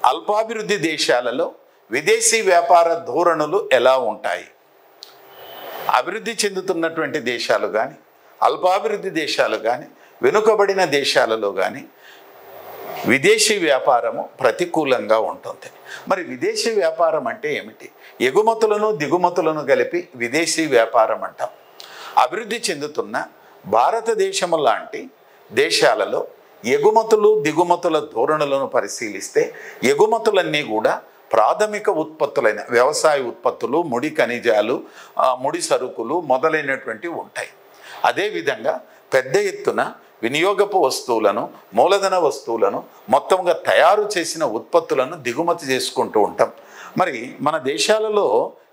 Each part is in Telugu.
అల్పాభివృద్ధి దేశాలలో విదేశీ వ్యాపార ధోరణులు ఎలా ఉంటాయి? అభివృద్ధి చెందుతున్నటువంటి దేశాలు కానీ, అల్పాభివృద్ధి దేశాలు కానీ, వెనుకబడిన దేశాలలో కానీ విదేశీ వ్యాపారము ప్రతికూలంగా ఉంటుంది. మరి విదేశీ వ్యాపారం అంటే ఏమిటి? ఎగుమతులను దిగుమతులను కలిపి విదేశీ వ్యాపారం అంటాం. అభివృద్ధి చెందుతున్న భారతదేశము లాంటి దేశాలలో ఎగుమతులు దిగుమతుల ధోరణులను పరిశీలిస్తే ఎగుమతులన్నీ కూడా ప్రాథమిక ఉత్పత్తులైన వ్యవసాయ ఉత్పత్తులు, ముడి ఖనిజాలు, ముడి సరుకులు మొదలైనటువంటివి ఉంటాయి. అదేవిధంగా పెద్ద ఎత్తున వినియోగపు వస్తువులను, మూలధన వస్తువులను, మొత్తంగా తయారు చేసిన ఉత్పత్తులను దిగుమతి చేసుకుంటూ ఉంటాం. మరి మన దేశాలలో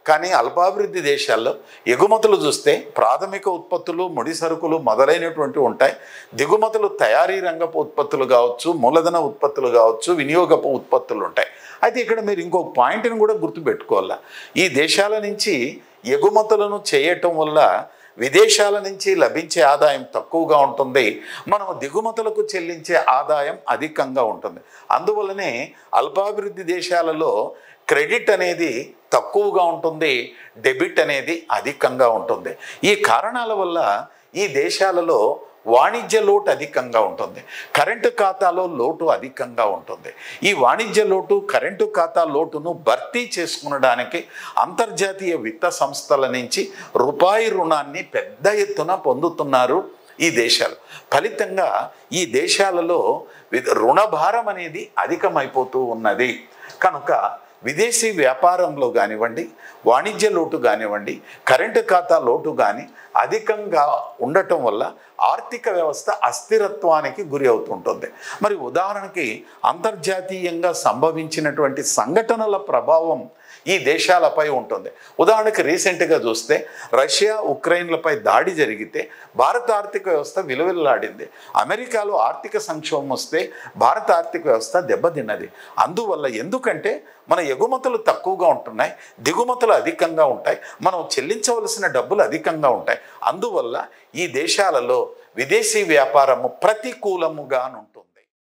కానీ అల్పాభివృద్ధి దేశాల్లో ఎగుమతులు చూస్తే ప్రాథమిక ఉత్పత్తులు, ముడి సరుకులు మొదలైనటువంటివి ఉంటాయి. దిగుమతులు తయారీ రంగపు ఉత్పత్తులు కావచ్చు, మూలధన ఉత్పత్తులు కావచ్చు, వినియోగపు ఉత్పత్తులు ఉంటాయి. అయితే ఇక్కడ మీరు ఇంకొక పాయింట్ని కూడా గుర్తుపెట్టుకోవాలా. ఈ దేశాల నుంచి ఎగుమతులను చేయటం వల్ల విదేశాల నుంచి లభించే ఆదాయం తక్కువగా ఉంటుంది, మనం దిగుమతులకు చెల్లించే ఆదాయం అధికంగా ఉంటుంది. అందువల్లనే అల్పాభివృద్ధి దేశాలలో క్రెడిట్ అనేది తక్కువగా ఉంటుంది, డెబిట్ అనేది అధికంగా ఉంటుంది. ఈ కారణాల వల్ల ఈ దేశాలలో వాణిజ్య లోటు అధికంగా ఉంటుంది, కరెంటు ఖాతాలో లోటు అధికంగా ఉంటుంది. ఈ వాణిజ్య లోటు, కరెంటు ఖాతా లోటును భర్తీ చేసుకునడానికి అంతర్జాతీయ విత్త సంస్థల నుంచి రూపాయి రుణాన్ని పెద్ద ఎత్తున పొందుతున్నారు ఈ దేశాలు. ఫలితంగా ఈ దేశాలలో రుణభారం అనేది అధికమైపోతూ ఉన్నది. కనుక విదేశీ వ్యాపారంలో కానివ్వండి, వాణిజ్య లోటు కానివ్వండి, కరెంటు ఖాతా లోటు కానీ అధికంగా ఉండటం వల్ల ఆర్థిక వ్యవస్థ అస్థిరత్వానికి గురి అవుతుంటుంది. మరి ఉదాహరణకి అంతర్జాతీయంగా సంభవించినటువంటి సంఘటనల ప్రభావం ఈ దేశాలపై ఉంటుంది. ఉదాహరణకి రీసెంట్గా చూస్తే రష్యా ఉక్రెయిన్లపై దాడి జరిగితే భారత ఆర్థిక వ్యవస్థ విలువెల్లాడింది. అమెరికాలో ఆర్థిక సంక్షోభం వస్తే భారత ఆర్థిక వ్యవస్థ దెబ్బతిన్నది. అందువల్ల ఎందుకంటే మన ఎగుమతులు తక్కువగా ఉంటున్నాయి, దిగుమతులు అధికంగా ఉంటాయి, మనం చెల్లించవలసిన డబ్బులు అధికంగా ఉంటాయి. అందువల్ల ఈ దేశాలలో విదేశీ వ్యాపారము ప్రతికూలముగాను